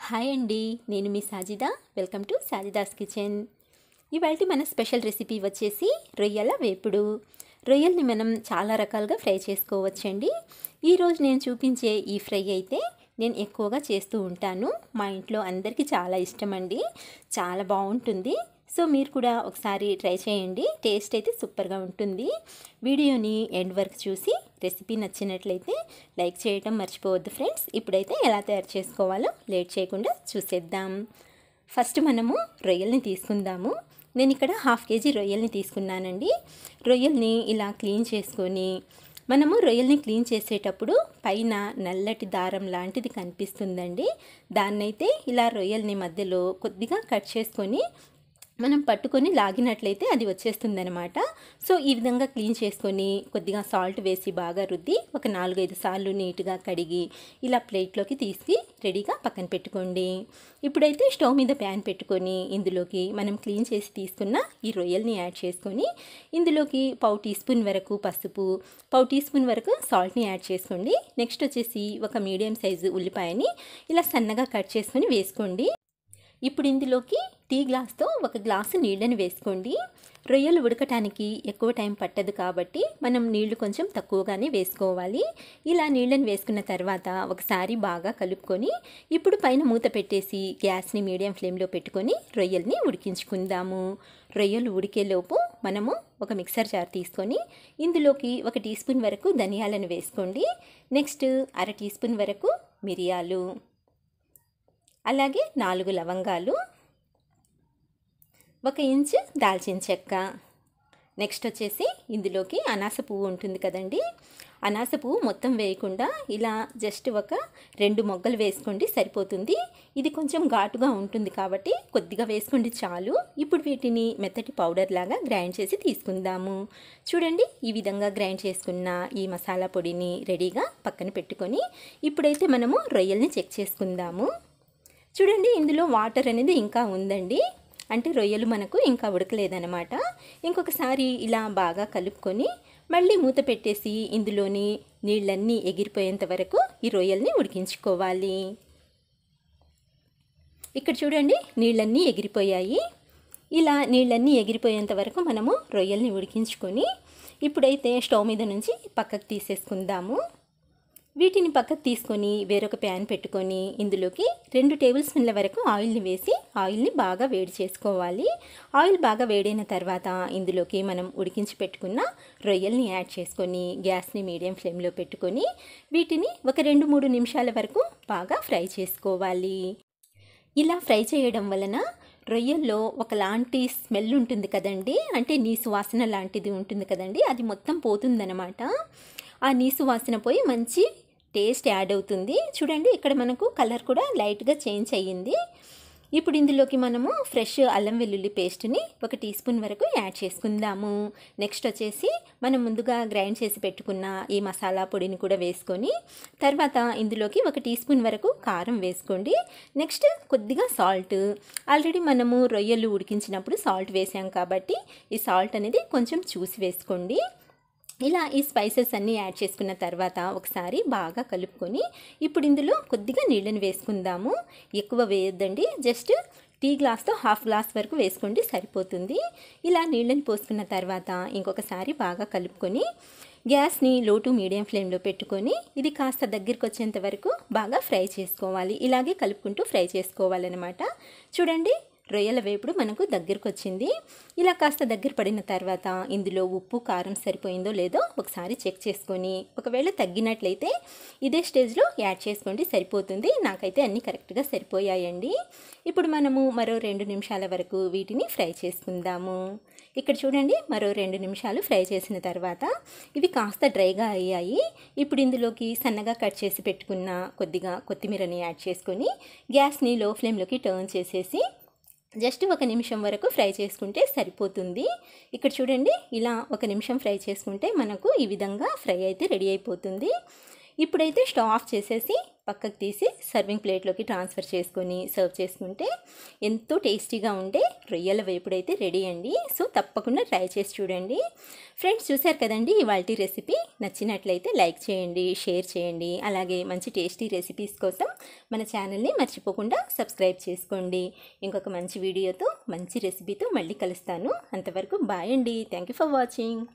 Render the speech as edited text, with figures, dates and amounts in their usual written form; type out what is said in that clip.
Hi అండి, నేను మీ Sajida. Welcome to Sajida's kitchen. ఇవాళ మన స్పెషల్ రెసిపీ వచ్చేసి రొయ్యల వేపుడు. రొయ్యల్ని మనం చాలా రకాలుగా ఫ్రై చేసుకోవచ్చండి. ఈరోజు నేను చూపించే ఈ ఫ్రై అయితే నేను ఎక్కువగా చేస్తూ ఉంటాను. మా ఇంట్లో అందరికీ చాలా ఇష్టం అండి. చాలా బాగుంటుంది. సో మీరు కూడా ఒకసారి ట్రై చేయండి. టేస్ట్ అయితే సూపర్గా ఉంటుంది. వీడియోని ఎండ్ వరకు చూసి రెసిపీ నచ్చినట్లయితే లైక్ చేయటం మర్చిపోవద్దు ఫ్రెండ్స్. ఇప్పుడైతే ఎలా తయారు చేసుకోవాలో లేట్ చేయకుండా చూసేద్దాం. ఫస్ట్ మనము రొయ్యల్ని తీసుకుందాము. నేను ఇక్కడ 1/2 kg రొయ్యల్ని తీసుకున్నానండి. రొయ్యల్ని ఇలా క్లీన్ చేసుకొని మనము రొయ్యల్ని క్లీన్ చేసేటప్పుడు పైన నల్లటి దారం లాంటిది కనిపిస్తుందండి. దాన్నైతే ఇలా రొయ్యల్ని మధ్యలో కొద్దిగా కట్ చేసుకొని మనం పట్టుకొని లాగినట్లయితే అది వచ్చేస్తుందనమాట. సో ఈ విధంగా క్లీన్ చేసుకొని కొద్దిగా సాల్ట్ వేసి బాగా రుద్ది ఒక 4-5 సార్లు నీట్గా కడిగి ఇలా ప్లేట్లోకి తీసి రెడీగా పక్కన పెట్టుకోండి. ఇప్పుడైతే స్టవ్ మీద ప్యాన్ పెట్టుకొని ఇందులోకి మనం క్లీన్ చేసి తీసుకున్న ఈ రొయ్యల్ని యాడ్ చేసుకొని ఇందులోకి 1/4 టీ స్పూన్ వరకు పసుపు, 1/4 టీ స్పూన్ వరకు సాల్ట్ని యాడ్ చేసుకోండి. నెక్స్ట్ వచ్చేసి ఒక మీడియం సైజు ఉల్లిపాయని ఇలా సన్నగా కట్ చేసుకొని వేసుకోండి. ఇప్పుడు ఇందులోకి టీ గ్లాస్తో 1 గ్లాసు నీళ్ళని వేసుకోండి. రొయ్యలు ఉడకటానికి ఎక్కువ టైం పట్టదు కాబట్టి మనం నీళ్లు కొంచెం తక్కువగానే వేసుకోవాలి. ఇలా నీళ్ళని వేసుకున్న తర్వాత ఒకసారి బాగా కలుపుకొని ఇప్పుడు పైన మూత పెట్టేసి గ్యాస్ని మీడియం ఫ్లేమ్లో పెట్టుకొని రొయ్యల్ని ఉడికించుకుందాము. రొయ్యలు ఉడికేలోపు మనము ఒక మిక్సర్ జార్ తీసుకొని ఇందులోకి 1 టీ స్పూన్ వరకు ధనియాలను వేసుకోండి. నెక్స్ట్ 1/2 టీ స్పూన్ వరకు మిరియాలు, అలాగే 4 లవంగాలు, 1 ఇంచు దాల్చిన చెక్క. నెక్స్ట్ వచ్చేసి ఇందులోకి అనాస పువ్వు ఉంటుంది కదండి. అనాస పువ్వు మొత్తం వేయకుండా ఇలా జస్ట్ ఒక 2 మొగ్గలు వేసుకోండి, సరిపోతుంది. ఇది కొంచెం ఘాటుగా ఉంటుంది కాబట్టి కొద్దిగా వేసుకోండి చాలు. ఇప్పుడు వీటిని మెత్తటి పౌడర్ లాగా గ్రైండ్ చేసి తీసుకుందాము. చూడండి, ఈ విధంగా గ్రైండ్ చేసుకున్న ఈ మసాలా పొడిని రెడీగా పక్కన పెట్టుకొని ఇప్పుడైతే మనము రొయ్యల్ని చెక్ చేసుకుందాము. చూడండి, ఇందులో వాటర్ అనేది ఇంకా ఉందండి. అంటే రొయ్యలు మనకు ఇంకా ఉడకలేదన్నమాట. ఇంకొకసారి ఇలా బాగా కలుపుకొని మళ్ళీ మూత పెట్టేసి ఇందులోని నీళ్ళన్నీ ఎగిరిపోయేంత వరకు ఈ రొయ్యల్ని ఉడికించుకోవాలి. ఇక్కడ చూడండి, నీళ్ళన్నీ ఎగిరిపోయాయి. ఇలా నీళ్ళన్నీ ఎగిరిపోయేంత వరకు మనము రొయ్యల్ని ఉడికించుకొని ఇప్పుడైతే స్టవ్ మీద నుంచి పక్కకు తీసేసుకుందాము. వీటిని పక్కకు తీసుకొని వేరొక ప్యాన్ పెట్టుకొని ఇందులోకి 2 టేబుల్ స్పూన్ల వరకు ఆయిల్ని వేసి ఆయిల్ని బాగా వేడి చేసుకోవాలి. ఆయిల్ బాగా వేడైన తర్వాత ఇందులోకి మనం ఉడికించి పెట్టుకున్న రొయ్యల్ని యాడ్ చేసుకొని గ్యాస్ని మీడియం ఫ్లేమ్లో పెట్టుకొని వీటిని ఒక 2-3 నిమిషాల వరకు బాగా ఫ్రై చేసుకోవాలి. ఇలా ఫ్రై చేయడం వలన రొయ్యల్లో ఒకలాంటి స్మెల్ ఉంటుంది కదండి, అంటే నీసు వాసన లాంటిది ఉంటుంది కదండి, అది మొత్తం పోతుందన్నమాట. ఆ నీసు వాసన పోయి మంచి టేస్ట్ యాడ్ అవుతుంది. చూడండి, ఇక్కడ మనకు కలర్ కూడా లైట్గా చేంజ్ అయ్యింది. ఇప్పుడు ఇందులోకి మనము ఫ్రెష్ అల్లం వెల్లుల్లి పేస్ట్ని 1 టీ స్పూన్ వరకు యాడ్ చేసుకుందాము. నెక్స్ట్ వచ్చేసి మనం ముందుగా గ్రైండ్ చేసి పెట్టుకున్న ఈ మసాలా పొడిని కూడా వేసుకొని తర్వాత ఇందులోకి 1 టీ స్పూన్ వరకు కారం వేసుకోండి. నెక్స్ట్ కొద్దిగా సాల్ట్. ఆల్రెడీ మనము రొయ్యలు ఉడికించినప్పుడు సాల్ట్ వేసాం కాబట్టి ఈ సాల్ట్ అనేది కొంచెం చూసి వేసుకోండి. ఇలా ఈ స్పైసెస్ అన్నీ యాడ్ చేసుకున్న తర్వాత ఒకసారి బాగా కలుపుకొని ఇప్పుడు ఇందులో కొద్దిగా నీళ్ళని వేసుకుందాము. ఎక్కువ వేయొద్దండి, జస్ట్ టీ గ్లాస్తో 1/2 గ్లాస్ వరకు వేసుకోండి, సరిపోతుంది. ఇలా నీళ్ళని పోసుకున్న తర్వాత ఇంకొకసారి బాగా కలుపుకొని గ్యాస్ని లో టు మీడియం ఫ్లేమ్లో పెట్టుకొని ఇది కాస్త దగ్గరికి వచ్చేంత వరకు బాగా ఫ్రై చేసుకోవాలి. ఇలాగే కలుపుకుంటూ ఫ్రై చేసుకోవాలన్నమాట. చూడండి, రొయ్యల వేపుడు మనకు దగ్గరకు వచ్చింది. ఇలా కాస్త దగ్గర పడిన తర్వాత ఇందులో ఉప్పు కారం సరిపోయిందో లేదో ఒకసారి చెక్ చేసుకొని ఒకవేళ తగ్గినట్లయితే ఇదే స్టేజ్లో యాడ్ చేసుకోండి, సరిపోతుంది. నాకైతే అన్నీ కరెక్ట్గా సరిపోయాయండి. ఇప్పుడు మనము మరో 2 నిమిషాల వరకు వీటిని ఫ్రై చేసుకుందాము. ఇక్కడ చూడండి, మరో 2 నిమిషాలు ఫ్రై చేసిన తర్వాత ఇవి కాస్త డ్రైగా అయ్యాయి. ఇప్పుడు ఇందులోకి సన్నగా కట్ చేసి పెట్టుకున్న కొద్దిగా కొత్తిమీరని యాడ్ చేసుకొని గ్యాస్ని లో ఫ్లేమ్లోకి టర్న్ చేసేసి జస్ట్ 1 నిమిషం వరకు ఫ్రై చేసుకుంటే సరిపోతుంది. ఇక్కడ చూడండి, ఇలా 1 నిమిషం ఫ్రై చేసుకుంటే మనకు ఈ విధంగా ఫ్రై అయితే రెడీ అయిపోతుంది. ఇప్పుడైతే స్టవ్ ఆఫ్ చేసేసి పక్కకు తీసి సర్వింగ్ ప్లేట్లోకి ట్రాన్స్ఫర్ చేసుకొని సర్వ్ చేసుకుంటే ఎంతో టేస్టీగా ఉండే రొయ్యల వేపుడైతే రెడీ అండి. సో తప్పకుండా ట్రై చేసి చూడండి. ఫ్రెండ్స్, చూశారు కదండి ఇవాల్టి రెసిపీ. నచ్చినట్లయితే లైక్ చేయండి, షేర్ చేయండి. అలాగే మంచి టేస్టీ రెసిపీస్ కోసం మన ఛానల్ని మర్చిపోకుండా సబ్స్క్రైబ్ చేసుకోండి. ఇంకొక మంచి వీడియోతో మంచి రెసిపీతో మళ్ళీ కలుస్తాను. అంతవరకు బాయ్ అండి. Thank you for watching.